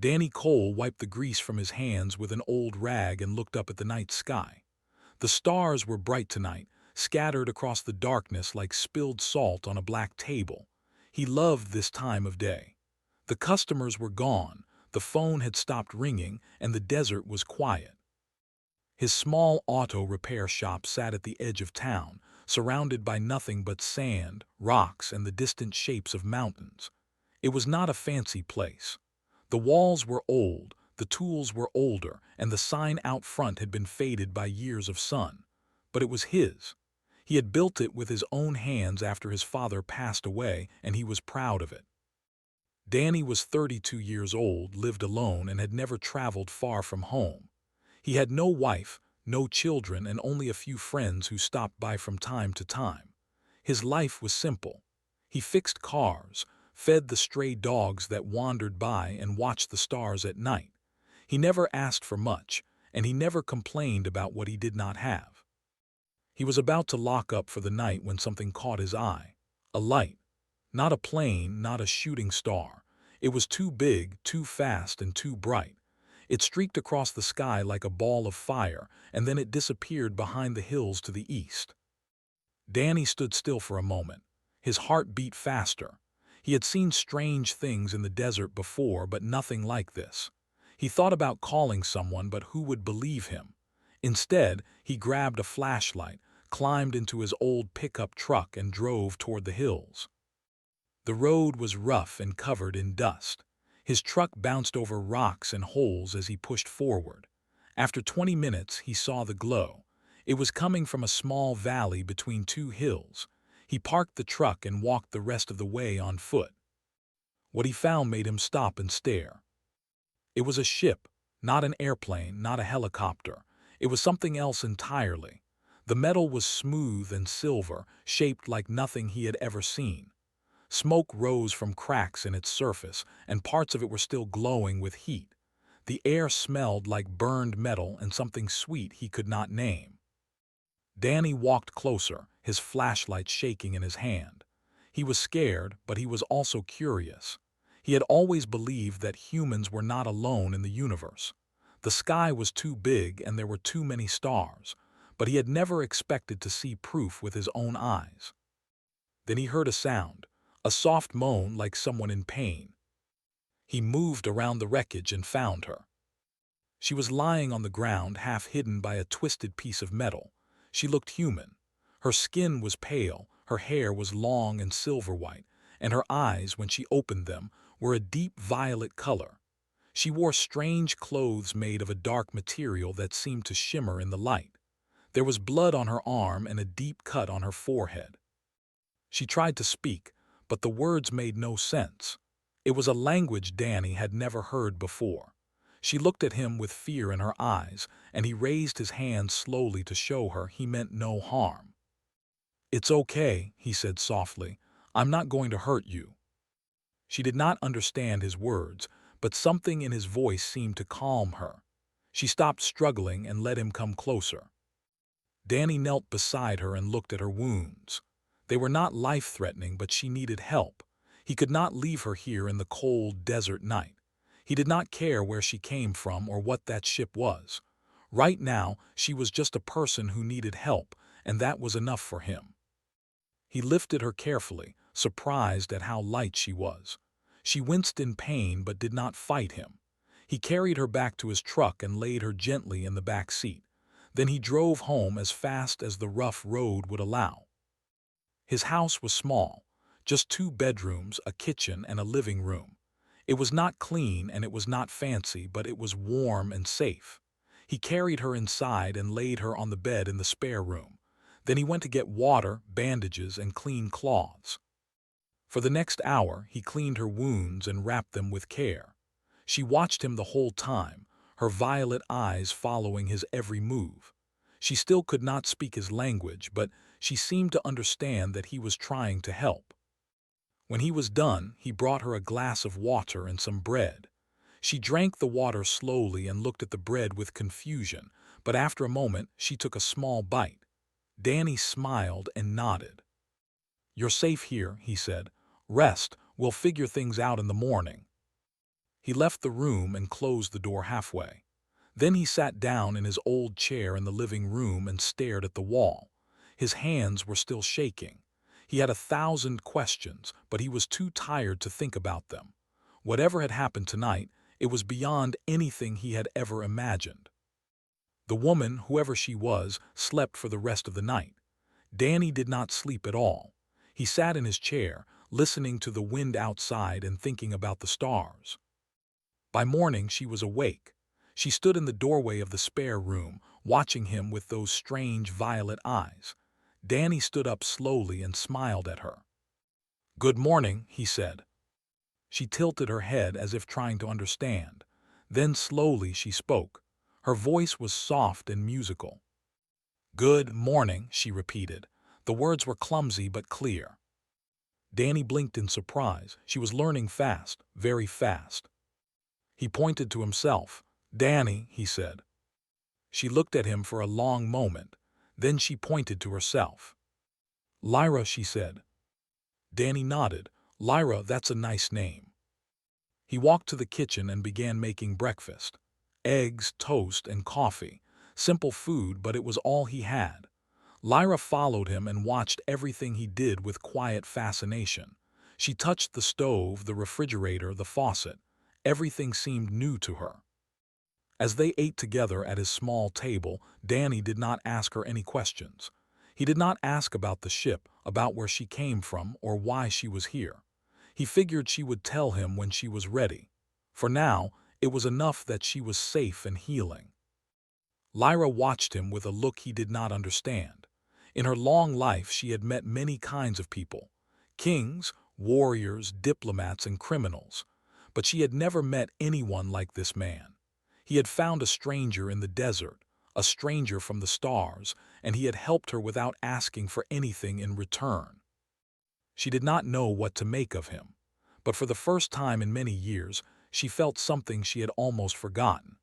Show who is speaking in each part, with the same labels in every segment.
Speaker 1: Danny Cole wiped the grease from his hands with an old rag and looked up at the night sky. The stars were bright tonight, scattered across the darkness like spilled salt on a black table. He loved this time of day. The customers were gone, the phone had stopped ringing, and the desert was quiet. His small auto repair shop sat at the edge of town, surrounded by nothing but sand, rocks, and the distant shapes of mountains. It was not a fancy place. The walls were old, the tools were older, and the sign out front had been faded by years of sun. But it was his. He had built it with his own hands after his father passed away, and he was proud of it. Danny was 32 years old, lived alone, and had never traveled far from home. He had no wife, no children, and only a few friends who stopped by from time to time. His life was simple. He fixed cars, fed the stray dogs that wandered by, and watched the stars at night. He never asked for much, and he never complained about what he did not have. He was about to lock up for the night when something caught his eye. A light. Not a plane, not a shooting star. It was too big, too fast, and too bright. It streaked across the sky like a ball of fire, and then it disappeared behind the hills to the east. Danny stood still for a moment. His heart beat faster. He had seen strange things in the desert before, but nothing like this. He thought about calling someone, but who would believe him? Instead, he grabbed a flashlight, climbed into his old pickup truck, and drove toward the hills. The road was rough and covered in dust. His truck bounced over rocks and holes as he pushed forward. After 20 minutes, he saw the glow. It was coming from a small valley between two hills. He parked the truck and walked the rest of the way on foot. What he found made him stop and stare. It was a ship, not an airplane, not a helicopter. It was something else entirely. The metal was smooth and silver, shaped like nothing he had ever seen. Smoke rose from cracks in its surface, and parts of it were still glowing with heat. The air smelled like burned metal and something sweet he could not name. Danny walked closer, his flashlight shaking in his hand. He was scared, but he was also curious. He had always believed that humans were not alone in the universe. The sky was too big and there were too many stars, but he had never expected to see proof with his own eyes. Then he heard a sound. A soft moan like someone in pain. He moved around the wreckage and found her. She was lying on the ground, half hidden by a twisted piece of metal. She looked human. Her skin was pale, her hair was long and silver-white, and her eyes, when she opened them, were a deep violet color. She wore strange clothes made of a dark material that seemed to shimmer in the light. There was blood on her arm and a deep cut on her forehead. She tried to speak, but the words made no sense. It was a language Danny had never heard before. She looked at him with fear in her eyes, and he raised his hand slowly to show her he meant no harm. "It's okay," he said softly. "I'm not going to hurt you." She did not understand his words, but something in his voice seemed to calm her. She stopped struggling and let him come closer. Danny knelt beside her and looked at her wounds. They were not life-threatening, but she needed help. He could not leave her here in the cold desert night. He did not care where she came from or what that ship was. Right now, she was just a person who needed help, and that was enough for him. He lifted her carefully, surprised at how light she was. She winced in pain but did not fight him. He carried her back to his truck and laid her gently in the back seat. Then he drove home as fast as the rough road would allow. His house was small, just 2 bedrooms, a kitchen, and a living room. It was not clean and it was not fancy, but it was warm and safe. He carried her inside and laid her on the bed in the spare room. Then he went to get water, bandages, and clean cloths. For the next hour, he cleaned her wounds and wrapped them with care. She watched him the whole time, her violet eyes following his every move. She still could not speak his language, but she seemed to understand that he was trying to help. When he was done, he brought her a glass of water and some bread. She drank the water slowly and looked at the bread with confusion, but after a moment she took a small bite. Danny smiled and nodded. "You're safe here," he said. "Rest, we'll figure things out in the morning." He left the room and closed the door halfway. Then he sat down in his old chair in the living room and stared at the wall. His hands were still shaking. He had 1,000 questions, but he was too tired to think about them. Whatever had happened tonight, it was beyond anything he had ever imagined. The woman, whoever she was, slept for the rest of the night. Danny did not sleep at all. He sat in his chair, listening to the wind outside and thinking about the stars. By morning, she was awake. She stood in the doorway of the spare room, watching him with those strange violet eyes. Danny stood up slowly and smiled at her. "Good morning," he said. She tilted her head as if trying to understand. Then slowly she spoke. Her voice was soft and musical. "Good morning," she repeated. The words were clumsy but clear. Danny blinked in surprise. She was learning fast, very fast. He pointed to himself. "Danny," he said. She looked at him for a long moment. Then she pointed to herself. "Lyra," she said. Danny nodded. "Lyra, that's a nice name." He walked to the kitchen and began making breakfast. Eggs, toast, and coffee. Simple food, but it was all he had. Lyra followed him and watched everything he did with quiet fascination. She touched the stove, the refrigerator, the faucet. Everything seemed new to her. As they ate together at his small table, Danny did not ask her any questions. He did not ask about the ship, about where she came from, or why she was here. He figured she would tell him when she was ready. For now, it was enough that she was safe and healing. Lyra watched him with a look he did not understand. In her long life, she had met many kinds of people: kings, warriors, diplomats, and criminals. But she had never met anyone like this man. He had found a stranger in the desert, a stranger from the stars, and he had helped her without asking for anything in return. She did not know what to make of him, but for the first time in many years, she felt something she had almost forgotten.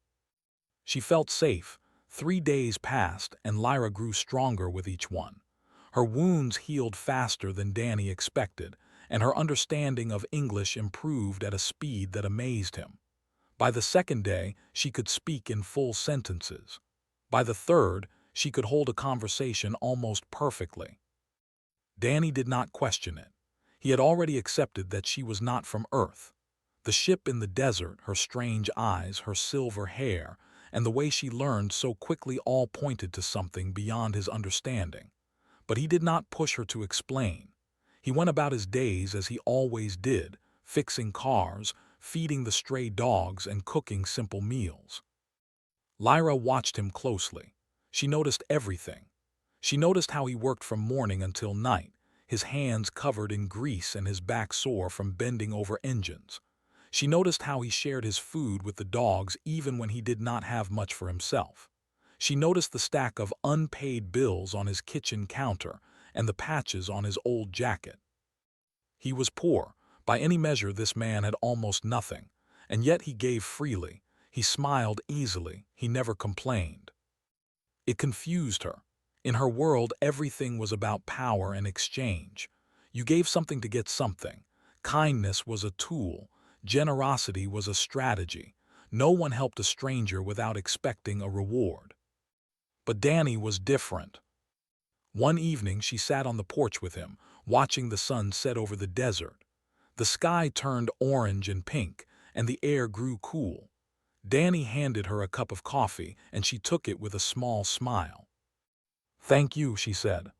Speaker 1: She felt safe. 3 days passed, and Lyra grew stronger with each one. Her wounds healed faster than Danny expected, and her understanding of English improved at a speed that amazed him. By the second day, she could speak in full sentences. By the third, she could hold a conversation almost perfectly. Danny did not question it. He had already accepted that she was not from Earth. The ship in the desert, her strange eyes, her silver hair, and the way she learned so quickly all pointed to something beyond his understanding. But he did not push her to explain. He went about his days as he always did, fixing cars, feeding the stray dogs, and cooking simple meals. Lyra watched him closely. She noticed everything. She noticed how he worked from morning until night, his hands covered in grease and his back sore from bending over engines. She noticed how he shared his food with the dogs even when he did not have much for himself. She noticed the stack of unpaid bills on his kitchen counter and the patches on his old jacket. He was poor. By any measure, this man had almost nothing, and yet he gave freely. He smiled easily. He never complained. It confused her. In her world, everything was about power and exchange. You gave something to get something. Kindness was a tool. Generosity was a strategy. No one helped a stranger without expecting a reward. But Danny was different. One evening, she sat on the porch with him, watching the sun set over the desert. The sky turned orange and pink, and the air grew cool. Danny handed her a cup of coffee, and she took it with a small smile. "Thank you," she said.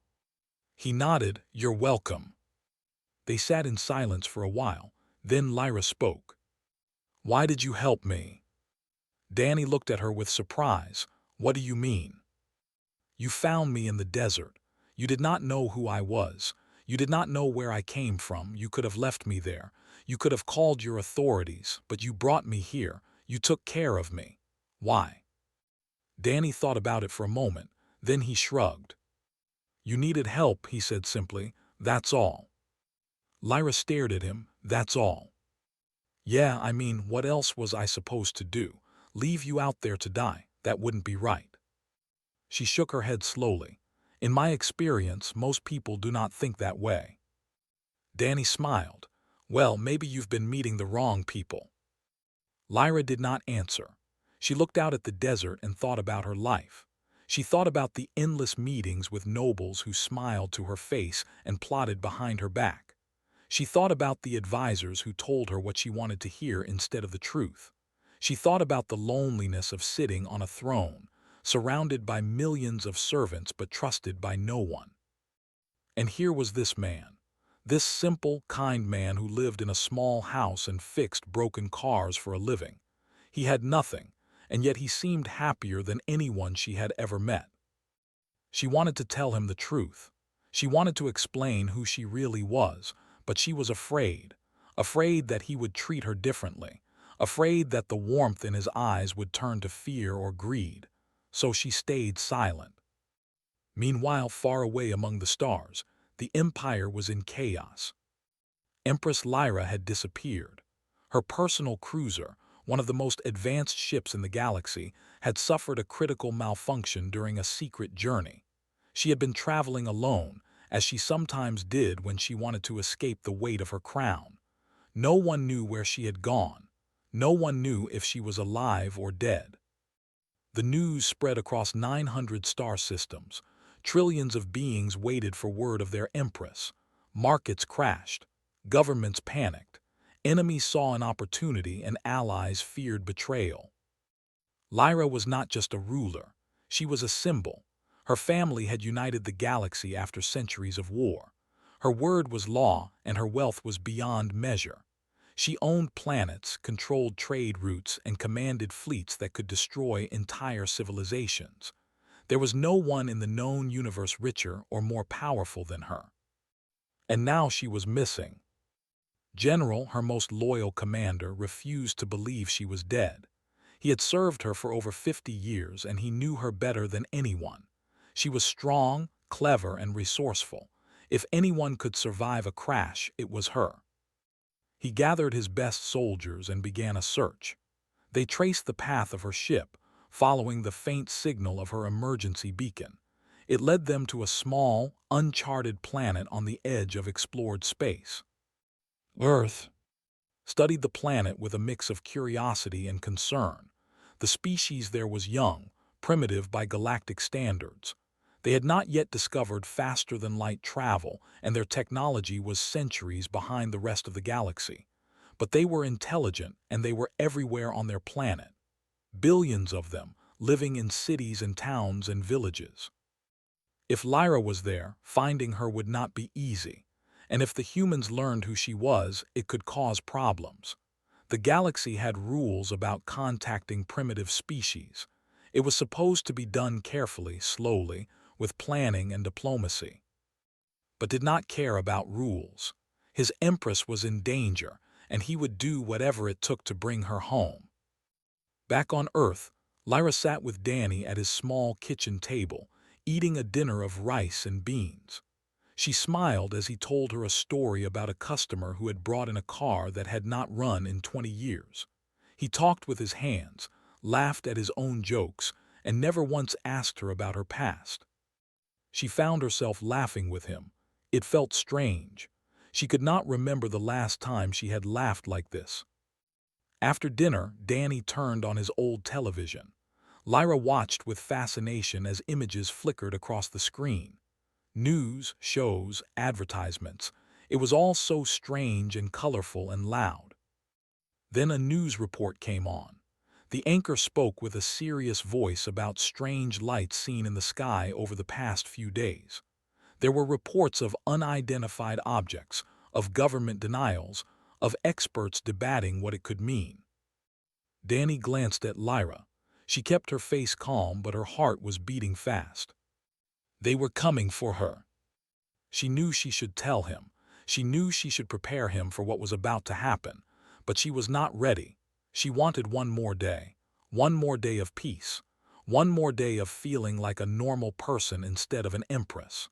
Speaker 1: He nodded. "You're welcome." They sat in silence for a while. Then Lyra spoke. "Why did you help me?" Danny looked at her with surprise. "What do you mean?" "You found me in the desert. You did not know who I was. You did not know where I came from. You could have left me there. You could have called your authorities, but you brought me here. You took care of me. Why?" Danny thought about it for a moment. Then he shrugged. "You needed help," he said simply. "That's all." Lyra stared at him. "That's all?" "Yeah, I mean, what else was I supposed to do? Leave you out there to die? That wouldn't be right." She shook her head slowly. "In my experience, most people do not think that way." Danny smiled. "Well, maybe you've been meeting the wrong people." Lyra did not answer. She looked out at the desert and thought about her life. She thought about the endless meetings with nobles who smiled to her face and plotted behind her back. She thought about the advisors who told her what she wanted to hear instead of the truth. She thought about the loneliness of sitting on a throne, surrounded by millions of servants but trusted by no one. And here was this man, this simple, kind man who lived in a small house and fixed broken cars for a living. He had nothing, and yet he seemed happier than anyone she had ever met. She wanted to tell him the truth. She wanted to explain who she really was, but she was afraid. Afraid that he would treat her differently. Afraid that the warmth in his eyes would turn to fear or greed. So she stayed silent. Meanwhile, far away among the stars, the Empire was in chaos. Empress Lyra had disappeared. Her personal cruiser, one of the most advanced ships in the galaxy, had suffered a critical malfunction during a secret journey. She had been traveling alone, as she sometimes did when she wanted to escape the weight of her crown. No one knew where she had gone. No one knew if she was alive or dead. The news spread across 900 star systems. Trillions of beings waited for word of their empress. Markets crashed. Governments panicked. Enemies saw an opportunity and allies feared betrayal. Lyra was not just a ruler. She was a symbol. Her family had united the galaxy after centuries of war. Her word was law, and her wealth was beyond measure. She owned planets, controlled trade routes, and commanded fleets that could destroy entire civilizations. There was no one in the known universe richer or more powerful than her. And now she was missing. General, her most loyal commander, refused to believe she was dead. He had served her for over 50 years, and he knew her better than anyone. She was strong, clever, and resourceful. If anyone could survive a crash, it was her. He gathered his best soldiers and began a search. They traced the path of her ship, following the faint signal of her emergency beacon. It led them to a small, uncharted planet on the edge of explored space. Earth studied the planet with a mix of curiosity and concern. The species there was young, primitive by galactic standards. They had not yet discovered faster-than-light travel, and their technology was centuries behind the rest of the galaxy. But they were intelligent, and they were everywhere on their planet. Billions of them, living in cities and towns and villages. If Lyra was there, finding her would not be easy. And if the humans learned who she was, it could cause problems. The galaxy had rules about contacting primitive species. It was supposed to be done carefully, slowly, with planning and diplomacy. But did not care about rules. His empress was in danger, and he would do whatever it took to bring her home. Back on Earth, Lyra sat with Danny at his small kitchen table, eating a dinner of rice and beans. She smiled as he told her a story about a customer who had brought in a car that had not run in 20 years. He talked with his hands, laughed at his own jokes, and never once asked her about her past. She found herself laughing with him. It felt strange. She could not remember the last time she had laughed like this. After dinner, Danny turned on his old television. Lyra watched with fascination as images flickered across the screen. News, shows, advertisements. It was all so strange and colorful and loud. Then a news report came on. The anchor spoke with a serious voice about strange lights seen in the sky over the past few days. There were reports of unidentified objects, of government denials, of experts debating what it could mean. Danny glanced at Lyra. She kept her face calm, but her heart was beating fast. They were coming for her. She knew she should tell him. She knew she should prepare him for what was about to happen, but she was not ready. She wanted one more day of peace, one more day of feeling like a normal person instead of an empress.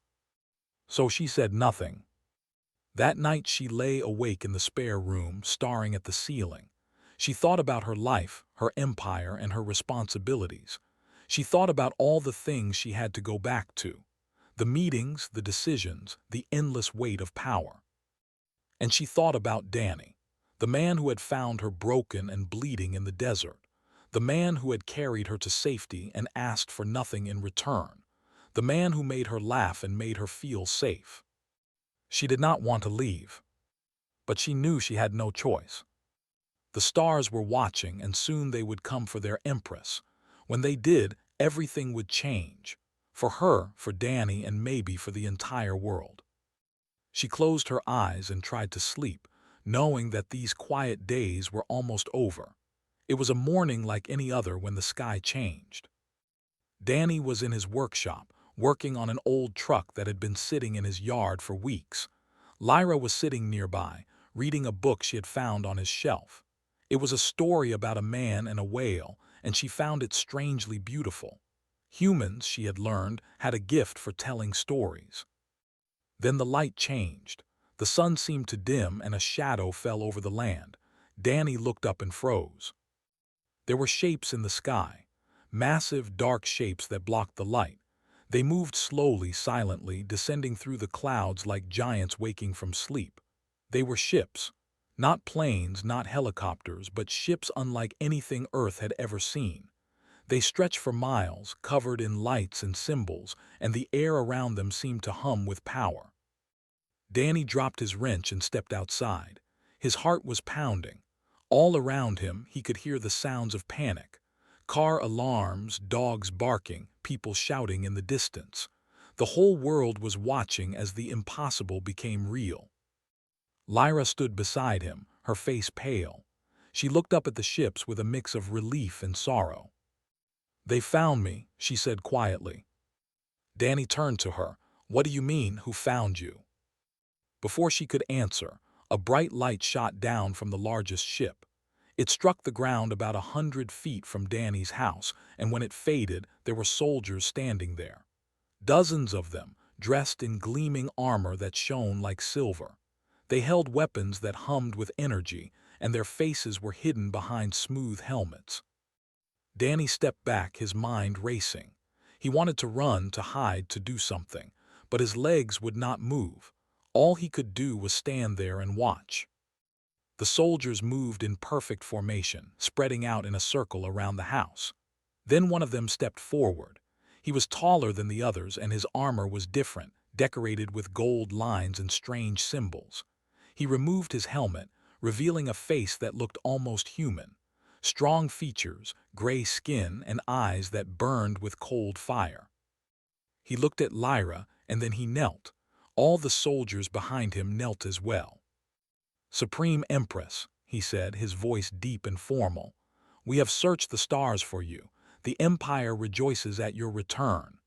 Speaker 1: So she said nothing. That night she lay awake in the spare room, staring at the ceiling. She thought about her life, her empire, and her responsibilities. She thought about all the things she had to go back to. The meetings, the decisions, the endless weight of power. And she thought about Danny. The man who had found her broken and bleeding in the desert. The man who had carried her to safety and asked for nothing in return. The man who made her laugh and made her feel safe. She did not want to leave, but she knew she had no choice. The stars were watching, and soon they would come for their empress. When they did, everything would change. For her, for Danny, and maybe for the entire world. She closed her eyes and tried to sleep, knowing that these quiet days were almost over. It was a morning like any other when the sky changed. Danny was in his workshop, working on an old truck that had been sitting in his yard for weeks. Lyra was sitting nearby, reading a book she had found on his shelf. It was a story about a man and a whale, and she found it strangely beautiful. Humans, she had learned, had a gift for telling stories. Then the light changed. The sun seemed to dim and a shadow fell over the land. Danny looked up and froze. There were shapes in the sky, massive, dark shapes that blocked the light. They moved slowly, silently, descending through the clouds like giants waking from sleep. They were ships. Not planes, not helicopters, but ships unlike anything Earth had ever seen. They stretched for miles, covered in lights and symbols, and the air around them seemed to hum with power. Danny dropped his wrench and stepped outside. His heart was pounding. All around him, he could hear the sounds of panic. Car alarms, dogs barking, people shouting in the distance. The whole world was watching as the impossible became real. Lyra stood beside him, her face pale. She looked up at the ships with a mix of relief and sorrow. "They found me," she said quietly. Danny turned to her. "What do you mean, who found you?" Before she could answer, a bright light shot down from the largest ship. It struck the ground about 100 feet from Danny's house, and when it faded, there were soldiers standing there. Dozens of them, dressed in gleaming armor that shone like silver. They held weapons that hummed with energy, and their faces were hidden behind smooth helmets. Danny stepped back, his mind racing. He wanted to run, to hide, to do something, but his legs would not move. All he could do was stand there and watch. The soldiers moved in perfect formation, spreading out in a circle around the house. Then one of them stepped forward. He was taller than the others, and his armor was different, decorated with gold lines and strange symbols. He removed his helmet, revealing a face that looked almost human. Strong features, gray skin, and eyes that burned with cold fire. He looked at Lyra, and then he knelt. All the soldiers behind him knelt as well. "Supreme Empress," he said, his voice deep and formal, "we have searched the stars for you. The Empire rejoices at your return."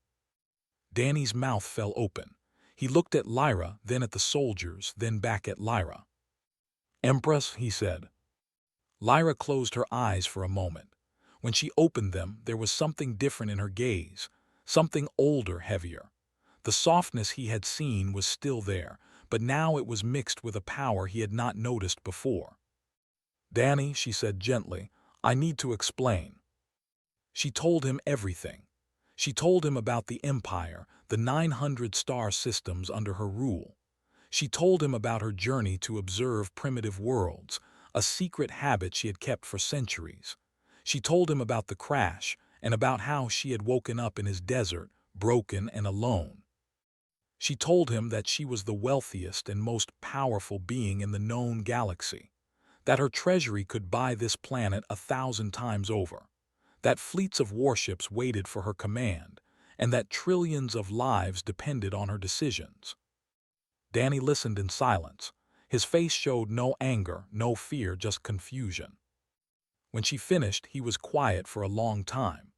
Speaker 1: Danny's mouth fell open. He looked at Lyra, then at the soldiers, then back at Lyra. "Empress," he said. Lyra closed her eyes for a moment. When she opened them, there was something different in her gaze, something older, heavier. The softness he had seen was still there, but now it was mixed with a power he had not noticed before. "Danny," she said gently, "I need to explain." She told him everything. She told him about the Empire, the 900 star systems under her rule. She told him about her journey to observe primitive worlds, a secret habit she had kept for centuries. She told him about the crash and about how she had woken up in his desert, broken and alone. She told him that she was the wealthiest and most powerful being in the known galaxy, that her treasury could buy this planet 1,000 times over, that fleets of warships waited for her command, and that trillions of lives depended on her decisions. Danny listened in silence. His face showed no anger, no fear, just confusion. When she finished, he was quiet for a long time.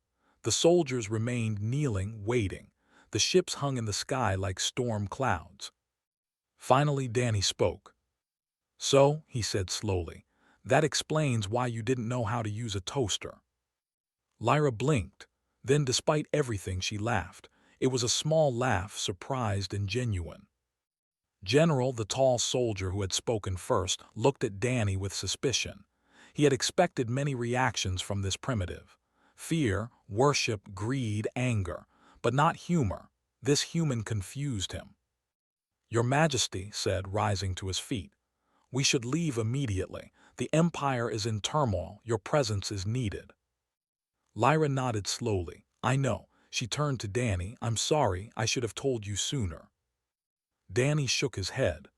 Speaker 1: The soldiers remained kneeling, waiting. The ships hung in the sky like storm clouds. Finally, Danny spoke. "So," he said slowly, "that explains why you didn't know how to use a toaster." Lyra blinked. Then, despite everything, she laughed. It was a small laugh, surprised and genuine. General, the tall soldier who had spoken first, looked at Danny with suspicion. He had expected many reactions from this primitive. Fear, worship, greed, anger, but not humor. This human confused him. "Your Majesty," said, rising to his feet, "we should leave immediately. The Empire is in turmoil. Your presence is needed. Lyra nodded slowly. I know. She turned to Danny. I'm sorry, I should have told you sooner. Danny shook his head.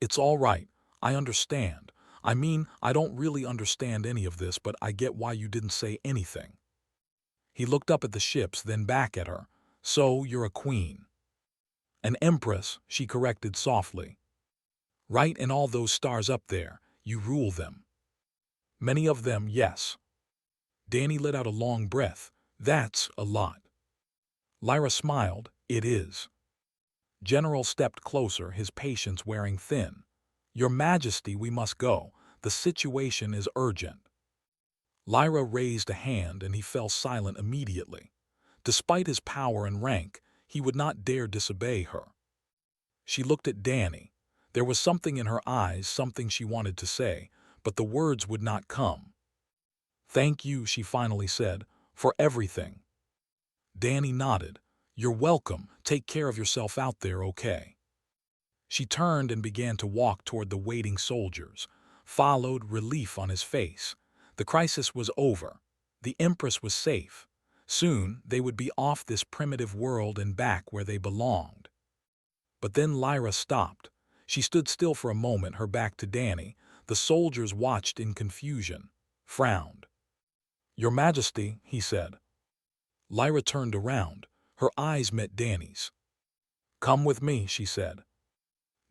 Speaker 1: It's all right. I understand. I mean, I don't really understand any of this, but I get why you didn't say anything. He looked up at the ships, then back at her. So, you're a queen. An empress, she corrected softly. Right, and all those stars up there, you rule them. Many of them, yes. Danny let out a long breath. That's a lot. Lyra smiled. It is. General stepped closer, his patience wearing thin. Your Majesty, we must go. The situation is urgent. Lyra raised a hand and he fell silent immediately. Despite his power and rank, he would not dare disobey her. She looked at Danny. There was something in her eyes, something she wanted to say, but the words would not come. Thank you, she finally said, for everything. Danny nodded. You're welcome. Take care of yourself out there, okay? She turned and began to walk toward the waiting soldiers, followed relief on his face. The crisis was over. The Empress was safe. Soon they would be off this primitive world and back where they belonged. But then Lyra stopped. She stood still for a moment, her back to Danny. The soldiers watched in confusion, frowned. Your Majesty, he said. Lyra turned around. Her eyes met Danny's. Come with me, she said.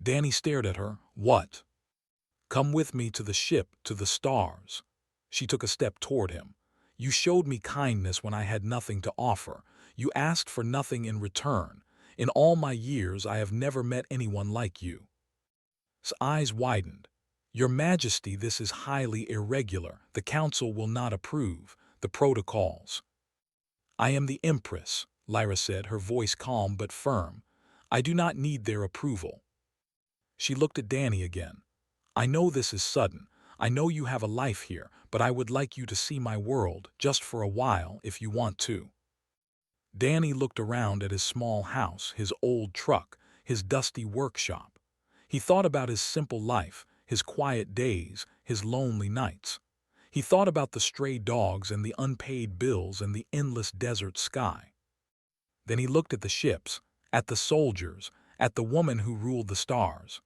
Speaker 1: Danny stared at her. What? Come with me to the ship, to the stars. She took a step toward him. You showed me kindness when I had nothing to offer. You asked for nothing in return. In all my years, I have never met anyone like you. His eyes widened. Your Majesty, this is highly irregular. The Council will not approve. The protocols. I am the Empress, Lyra said, her voice calm but firm. I do not need their approval. She looked at Danny again. I know this is sudden. I know you have a life here, but I would like you to see my world, just for a while, if you want to. Danny looked around at his small house, his old truck, his dusty workshop. He thought about his simple life, his quiet days, his lonely nights. He thought about the stray dogs and the unpaid bills and the endless desert sky. Then he looked at the ships, at the soldiers, at the woman who ruled the stars.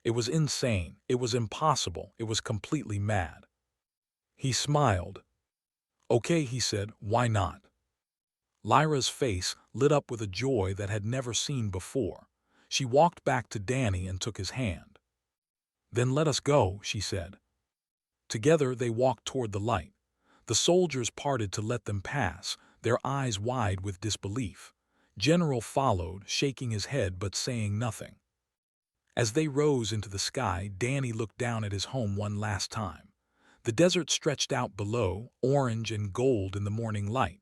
Speaker 1: It was insane, it was impossible, it was completely mad. He smiled. Okay, he said, why not? Lyra's face lit up with a joy that had never seen before. She walked back to Danny and took his hand. Then let us go, she said. Together they walked toward the light. The soldiers parted to let them pass, their eyes wide with disbelief. General followed, shaking his head but saying nothing. As they rose into the sky, Danny looked down at his home one last time. The desert stretched out below, orange and gold in the morning light.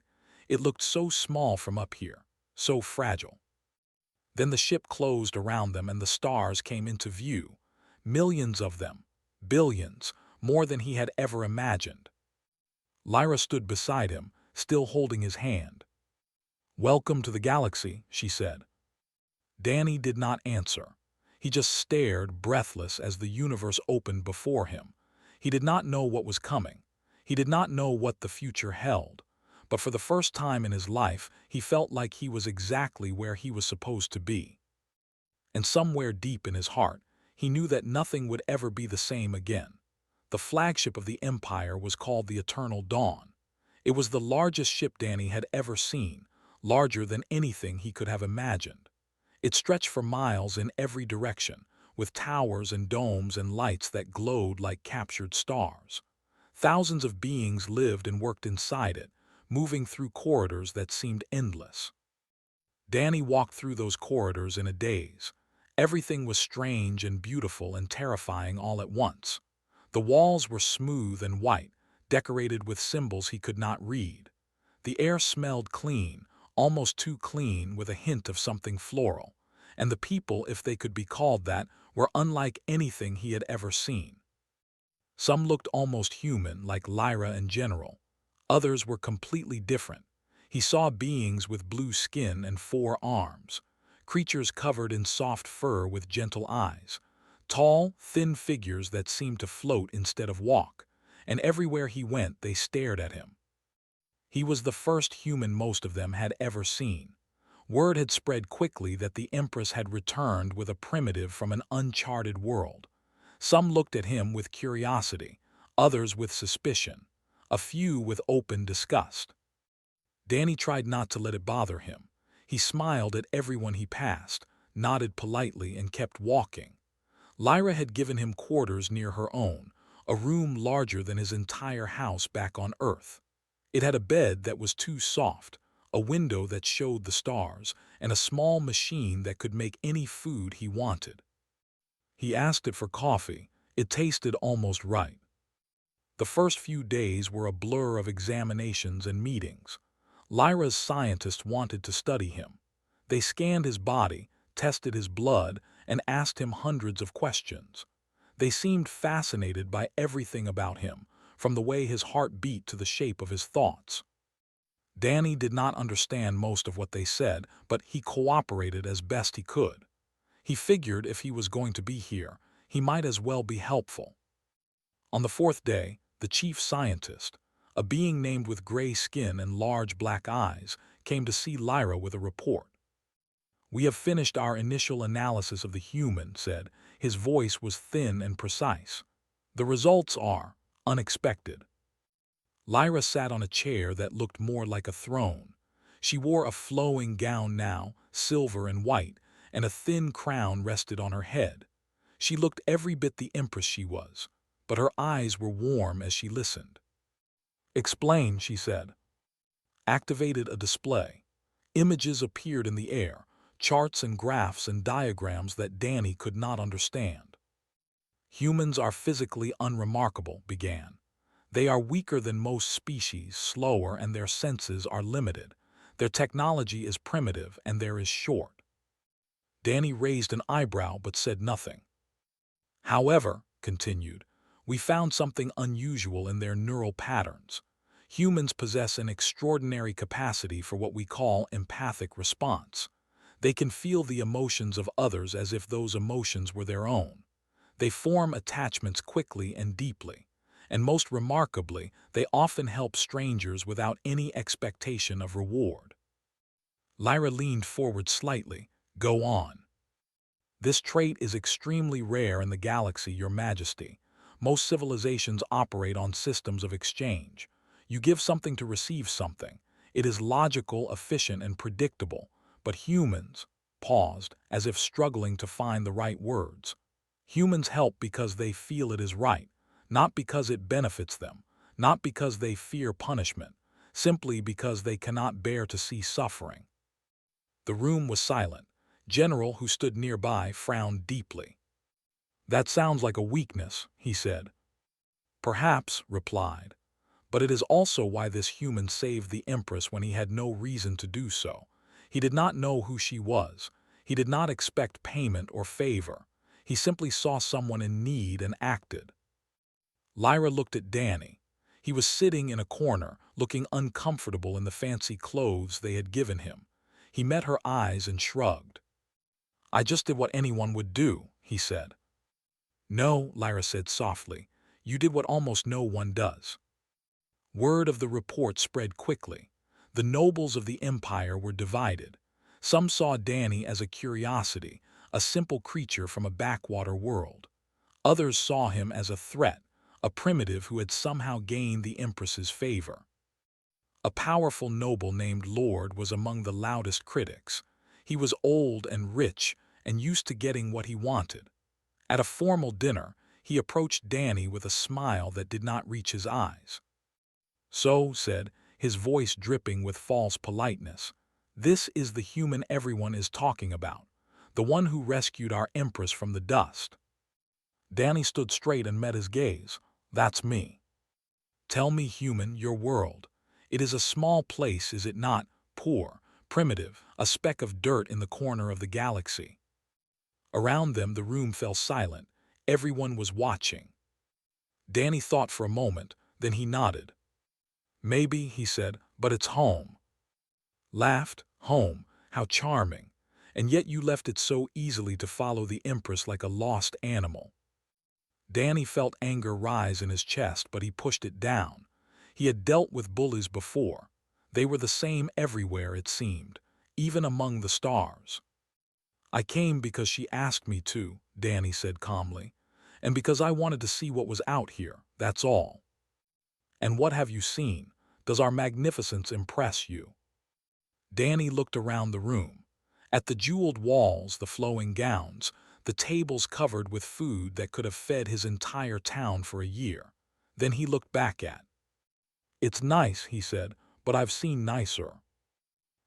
Speaker 1: It looked so small from up here, so fragile. Then the ship closed around them and the stars came into view. Millions of them, billions, more than he had ever imagined. Lyra stood beside him, still holding his hand. Welcome to the galaxy, she said. Danny did not answer. He just stared, breathless, as the universe opened before him. He did not know what was coming. He did not know what the future held. But for the first time in his life, he felt like he was exactly where he was supposed to be. And somewhere deep in his heart, he knew that nothing would ever be the same again. The flagship of the Empire was called the Eternal Dawn. It was the largest ship Danny had ever seen, larger than anything he could have imagined. It stretched for miles in every direction, with towers and domes and lights that glowed like captured stars. Thousands of beings lived and worked inside it, moving through corridors that seemed endless. Danny walked through those corridors in a daze. Everything was strange and beautiful and terrifying all at once. The walls were smooth and white, decorated with symbols he could not read. The air smelled clean, almost too clean, with a hint of something floral. And the people, if they could be called that, were unlike anything he had ever seen. Some looked almost human, like Lyra and General. Others were completely different. He saw beings with blue skin and 4 arms, creatures covered in soft fur with gentle eyes, Tall, thin figures that seemed to float instead of walk, and everywhere he went they stared at him. He was the first human most of them had ever seen. Word had spread quickly that the Empress had returned with a primitive from an uncharted world. Some looked at him with curiosity, others with suspicion, a few with open disgust. Danny tried not to let it bother him. He smiled at everyone he passed, nodded politely, and kept walking. Lyra had given him quarters near her own, a room larger than his entire house back on Earth. It had a bed that was too soft, a window that showed the stars, and a small machine that could make any food he wanted. He asked it for coffee. It tasted almost right. The first few days were a blur of examinations and meetings. Lyra's scientists wanted to study him. They scanned his body, tested his blood, and asked him hundreds of questions. They seemed fascinated by everything about him, from the way his heart beat to the shape of his thoughts. Danny did not understand most of what they said, but he cooperated as best he could. He figured if he was going to be here, he might as well be helpful. On the fourth day, the chief scientist, a being named with gray skin and large black eyes, came to see Lyra with a report. "We have finished our initial analysis of the human," said. His voice was thin and precise. "The results are unexpected." Lyra sat on a chair that looked more like a throne. She wore a flowing gown now, silver and white, and a thin crown rested on her head. She looked every bit the empress she was, but her eyes were warm as she listened. "Explain," she said. Activated a display. Images appeared in the air, charts and graphs and diagrams that Danny could not understand. "Humans are physically unremarkable," began. "They are weaker than most species, slower, and their senses are limited. Their technology is primitive and theirs is short." Danny raised an eyebrow but said nothing. "However," continued, "we found something unusual in their neural patterns. Humans possess an extraordinary capacity for what we call empathic response. They can feel the emotions of others as if those emotions were their own. They form attachments quickly and deeply, and most remarkably, they often help strangers without any expectation of reward." Lyra leaned forward slightly. "Go on." "This trait is extremely rare in the galaxy, Your Majesty. Most civilizations operate on systems of exchange. You give something to receive something. It is logical, efficient, and predictable. But humans," paused, as if struggling to find the right words. "Humans help because they feel it is right, not because it benefits them, not because they fear punishment, simply because they cannot bear to see suffering." The room was silent. General, who stood nearby, frowned deeply. "That sounds like a weakness," he said. "Perhaps," replied. "But it is also why this human saved the Empress when he had no reason to do so. He did not know who she was. He did not expect payment or favor. He simply saw someone in need and acted." Lyra looked at Danny. He was sitting in a corner, looking uncomfortable in the fancy clothes they had given him. He met her eyes and shrugged. "I just did what anyone would do," he said. "No," Lyra said softly. "You did what almost no one does." Word of the report spread quickly. The nobles of the empire were divided. Some saw Danny as a curiosity, a simple creature from a backwater world. Others saw him as a threat, a primitive who had somehow gained the Empress's favor. A powerful noble named Lord was among the loudest critics. He was old and rich and used to getting what he wanted. At a formal dinner, he approached Danny with a smile that did not reach his eyes. "So," said, his voice dripping with false politeness, "this is the human everyone is talking about, the one who rescued our Empress from the dust." Danny stood straight and met his gaze. "That's me." "Tell me, human, your world. It is a small place, is it not? Poor, primitive, a speck of dirt in the corner of the galaxy." Around them the room fell silent. Everyone was watching. Danny thought for a moment, then he nodded. "Maybe," he said, "but it's home." Laughed. "Home, how charming. and yet you left it so easily to follow the Empress like a lost animal." Danny felt anger rise in his chest, but he pushed it down. He had dealt with bullies before. They were the same everywhere, it seemed, even among the stars. "I came because she asked me to," Danny said calmly, "and because I wanted to see what was out here, that's all." "And what have you seen? Does our magnificence impress you?" Danny looked around the room. At the jeweled walls, the flowing gowns, the tables covered with food that could have fed his entire town for a year. Then he looked back at. "It's nice," he said, "but I've seen nicer."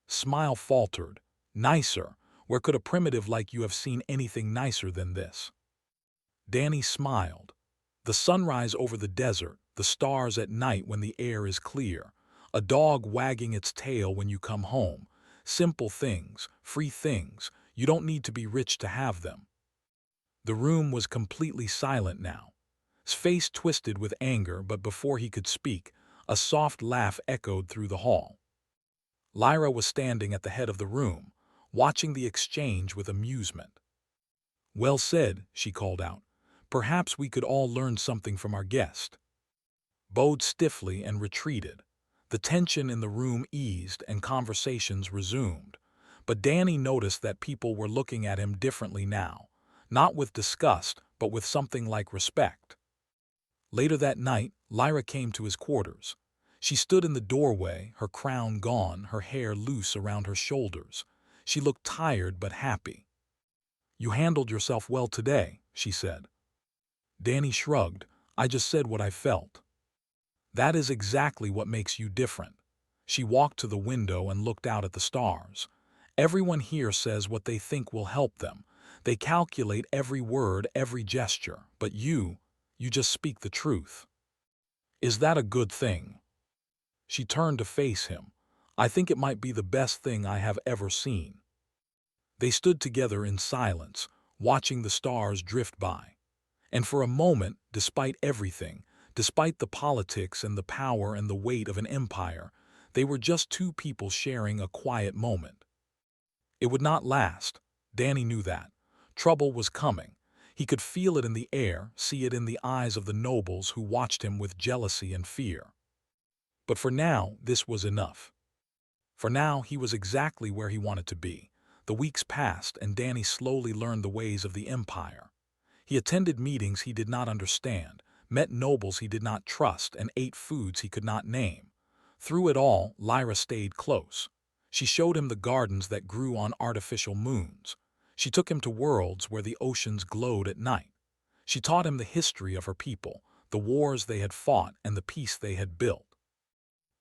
Speaker 1: Smile faltered. "Nicer? Where could a primitive like you have seen anything nicer than this?" Danny smiled. "The sunrise over the desert, the stars at night when the air is clear, a dog wagging its tail when you come home. Simple things, free things. You don't need to be rich to have them." The room was completely silent now. His face twisted with anger, but before he could speak, a soft laugh echoed through the hall. Lyra was standing at the head of the room, watching the exchange with amusement. "Well said," she called out. "Perhaps we could all learn something from our guest." Bowed stiffly and retreated. The tension in the room eased and conversations resumed. But Danny noticed that people were looking at him differently now, not with disgust, but with something like respect. Later that night, Lyra came to his quarters. She stood in the doorway, her crown gone, her hair loose around her shoulders. She looked tired but happy. "You handled yourself well today," she said. Danny shrugged. "I just said what I felt." "That is exactly what makes you different." She walked to the window and looked out at the stars. "Everyone here says what they think will help them. They calculate every word, every gesture. But you just speak the truth. Is that a good thing?" She turned to face him. "I think it might be the best thing I have ever seen." They stood together in silence, watching the stars drift by. And for a moment, despite everything, despite the politics and the power and the weight of an empire, they were just two people sharing a quiet moment. It would not last. Danny knew that. Trouble was coming. He could feel it in the air, see it in the eyes of the nobles who watched him with jealousy and fear. But for now, this was enough. For now, he was exactly where he wanted to be. The weeks passed, and Danny slowly learned the ways of the empire. He attended meetings he did not understand, met nobles he did not trust, and ate foods he could not name. Through it all, Lyra stayed close. She showed him the gardens that grew on artificial moons. She took him to worlds where the oceans glowed at night. She taught him the history of her people, the wars they had fought and the peace they had built.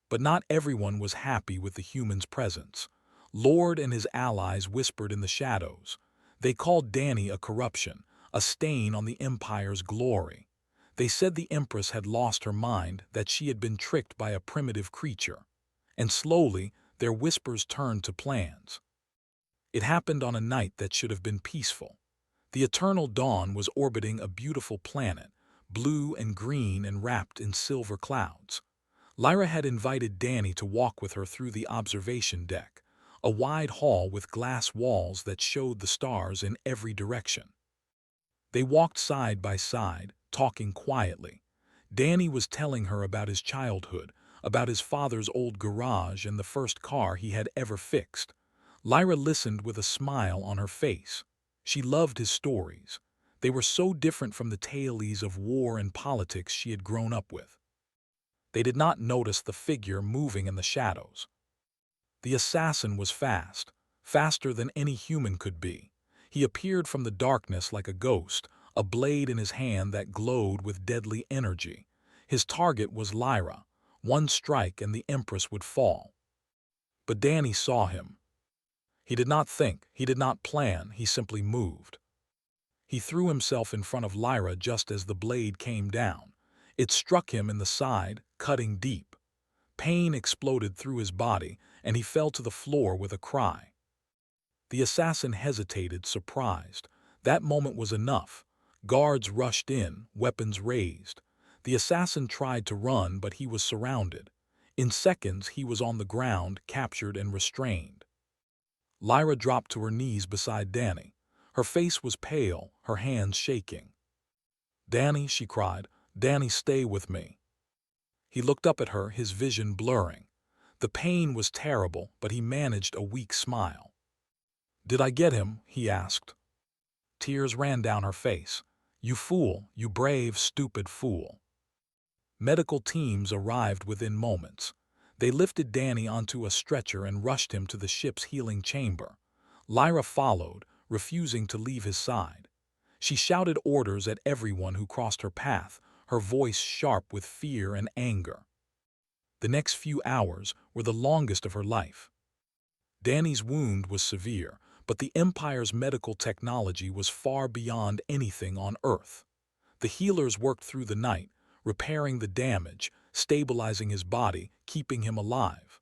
Speaker 1: But not everyone was happy with the humans' presence. Lord and his allies whispered in the shadows. They called Danny a corruption, a stain on the Empire's glory. They said the Empress had lost her mind, that she had been tricked by a primitive creature. And slowly, their whispers turned to plans. It happened on a night that should have been peaceful. The eternal dawn was orbiting a beautiful planet, blue and green and wrapped in silver clouds. Lyra had invited Danny to walk with her through the observation deck, a wide hall with glass walls that showed the stars in every direction. They walked side by side, talking quietly. Danny was telling her about his childhood, about his father's old garage and the first car he had ever fixed. Lyra listened with a smile on her face. She loved his stories. They were so different from the tales of war and politics she had grown up with. They did not notice the figure moving in the shadows. The assassin was fast, faster than any human could be. He appeared from the darkness like a ghost, a blade in his hand that glowed with deadly energy. His target was Lyra. One strike and the Empress would fall. But Danny saw him. He did not think, he did not plan, he simply moved. He threw himself in front of Lyra just as the blade came down. It struck him in the side, cutting deep. Pain exploded through his body, and he fell to the floor with a cry. The assassin hesitated, surprised. That moment was enough. Guards rushed in, weapons raised. The assassin tried to run, but he was surrounded. In seconds, he was on the ground, captured and restrained. Lyra dropped to her knees beside Danny. Her face was pale, her hands shaking. "Danny," she cried, "Danny, stay with me." He looked up at her, his vision blurring. The pain was terrible, but he managed a weak smile. "Did I get him?" he asked. Tears ran down her face. "You fool, you brave, stupid fool." Medical teams arrived within moments. They lifted Danny onto a stretcher and rushed him to the ship's healing chamber. Lyra followed, refusing to leave his side. She shouted orders at everyone who crossed her path, her voice sharp with fear and anger. The next few hours were the longest of her life. Danny's wound was severe, but the Empire's medical technology was far beyond anything on Earth. The healers worked through the night, repairing the damage, stabilizing his body, keeping him alive.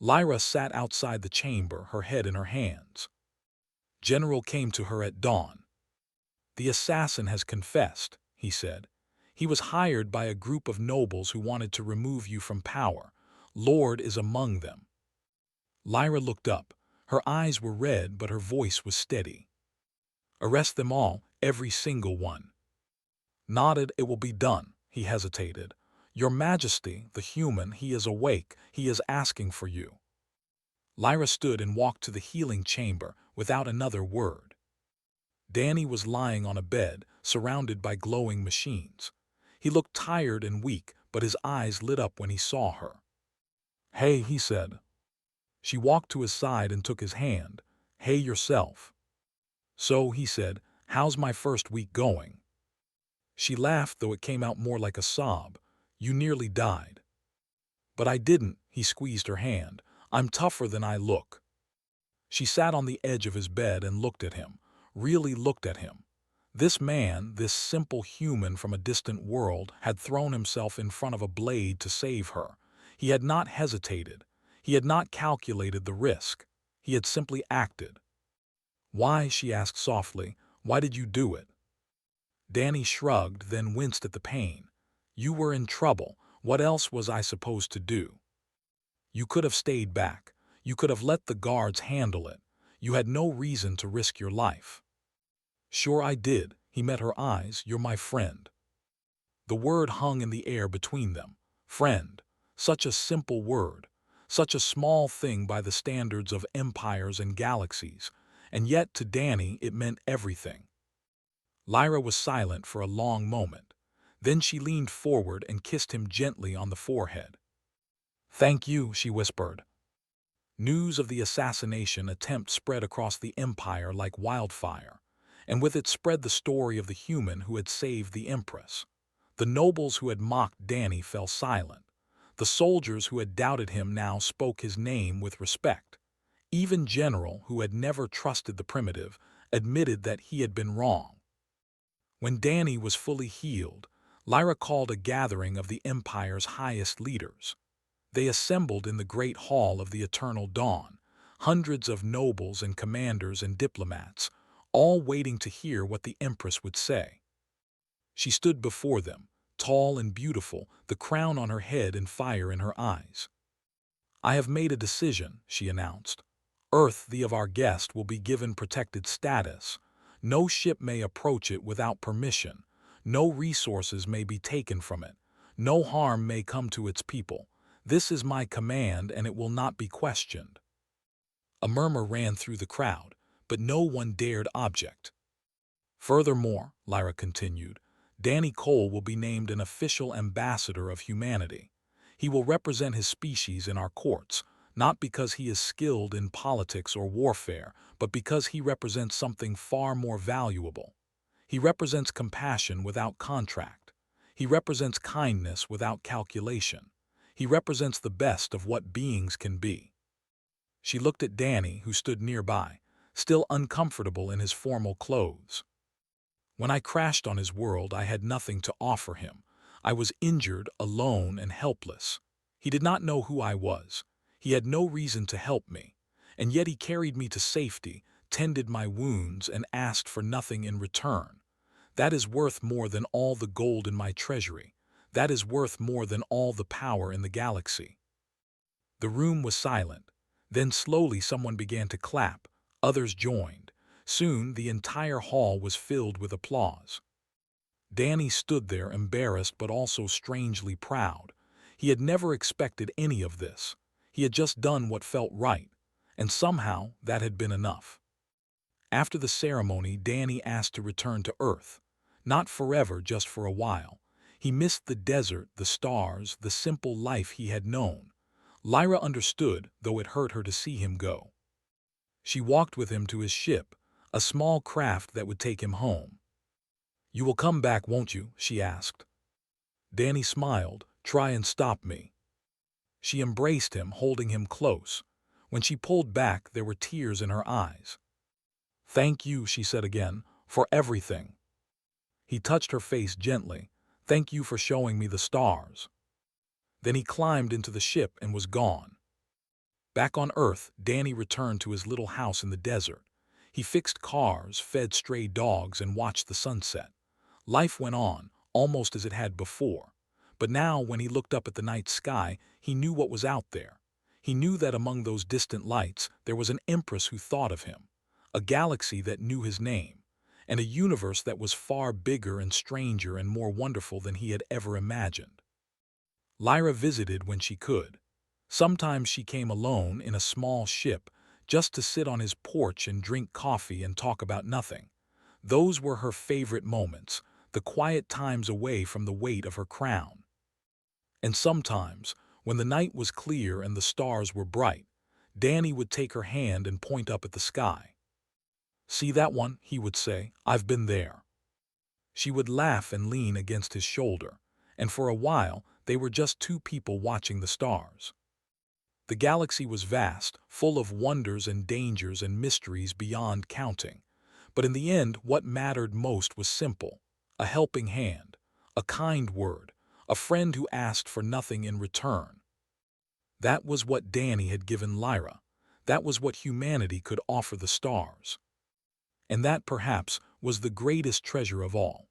Speaker 1: Lyra sat outside the chamber, her head in her hands. General came to her at dawn. "The assassin has confessed," he said. "He was hired by a group of nobles who wanted to remove you from power. Lord is among them." Lyra looked up. Her eyes were red, but her voice was steady. "Arrest them all, every single one." Nodded, "It will be done." He hesitated. "Your Majesty, the human, he is awake. He is asking for you." Lyra stood and walked to the healing chamber without another word. Danny was lying on a bed, surrounded by glowing machines. He looked tired and weak, but his eyes lit up when he saw her. "Hey," he said. She walked to his side and took his hand. "Hey yourself." "So," he said, "how's my first week going?" She laughed, though it came out more like a sob. "You nearly died." "But I didn't," he squeezed her hand. "I'm tougher than I look." She sat on the edge of his bed and looked at him, really looked at him. This man, this simple human from a distant world, had thrown himself in front of a blade to save her. He had not hesitated. He had not calculated the risk. He had simply acted. "Why?" she asked softly. "Why did you do it?" Danny shrugged, then winced at the pain. "You were in trouble. What else was I supposed to do? You could have stayed back. You could have let the guards handle it. You had no reason to risk your life." "Sure I did." He met her eyes. "You're my friend." The word hung in the air between them. Friend. Such a simple word. Such a small thing by the standards of empires and galaxies. And yet to Danny it meant everything. Lyra was silent for a long moment. Then she leaned forward and kissed him gently on the forehead. "Thank you," she whispered. News of the assassination attempt spread across the Empire like wildfire, and with it spread the story of the human who had saved the Empress. The nobles who had mocked Danny fell silent. The soldiers who had doubted him now spoke his name with respect. Even General, who had never trusted the primitive, admitted that he had been wrong. When Danny was fully healed, Lyra called a gathering of the Empire's highest leaders. They assembled in the great hall of the Eternal Dawn, hundreds of nobles and commanders and diplomats, all waiting to hear what the Empress would say. She stood before them, tall and beautiful, the crown on her head and fire in her eyes. "I have made a decision," she announced. "Earth, the of our guest, will be given protected status. No ship may approach it without permission. No resources may be taken from it. No harm may come to its people. This is my command, and it will not be questioned." A murmur ran through the crowd, but no one dared object. "Furthermore," Lyra continued, "Danny Cole will be named an official ambassador of humanity. He will represent his species in our courts, not because he is skilled in politics or warfare, but because he represents something far more valuable. He represents compassion without contract. He represents kindness without calculation. He represents the best of what beings can be." She looked at Danny, who stood nearby, still uncomfortable in his formal clothes. "When I crashed on his world, I had nothing to offer him. I was injured, alone, and helpless. He did not know who I was. He had no reason to help me. And yet he carried me to safety, tended my wounds, and asked for nothing in return. That is worth more than all the gold in my treasury. That is worth more than all the power in the galaxy." The room was silent. Then slowly someone began to clap, Others joined. Soon the entire hall was filled with applause. Danny stood there embarrassed but also strangely proud. He had never expected any of this. He had just done what felt right, and somehow that had been enough. After the ceremony, Danny asked to return to Earth. Not forever, just for a while. He missed the desert, the stars, the simple life he had known. Lyra understood, though it hurt her to see him go. She walked with him to his ship, a small craft that would take him home. "You will come back, won't you?" she asked. Danny smiled. "Try and stop me." She embraced him, holding him close. When she pulled back, there were tears in her eyes. "Thank you," she said again, "for everything." He touched her face gently. "Thank you for showing me the stars." Then he climbed into the ship and was gone. Back on Earth, Danny returned to his little house in the desert. He fixed cars, fed stray dogs, and watched the sunset. Life went on, almost as it had before. But now, when he looked up at the night sky, he knew what was out there. He knew that among those distant lights, there was an empress who thought of him, a galaxy that knew his name, and a universe that was far bigger and stranger and more wonderful than he had ever imagined. Lyra visited when she could. Sometimes she came alone in a small ship, just to sit on his porch and drink coffee and talk about nothing. Those were her favorite moments, the quiet times away from the weight of her crown. And sometimes, when the night was clear and the stars were bright, Danny would take her hand and point up at the sky. "See that one?" he would say. "I've been there." She would laugh and lean against his shoulder, and for a while they were just two people watching the stars. The galaxy was vast, full of wonders and dangers and mysteries beyond counting. But in the end, what mattered most was simple: a helping hand, a kind word, a friend who asked for nothing in return. That was what Danny had given Lyra. That was what humanity could offer the stars. And that, perhaps, was the greatest treasure of all.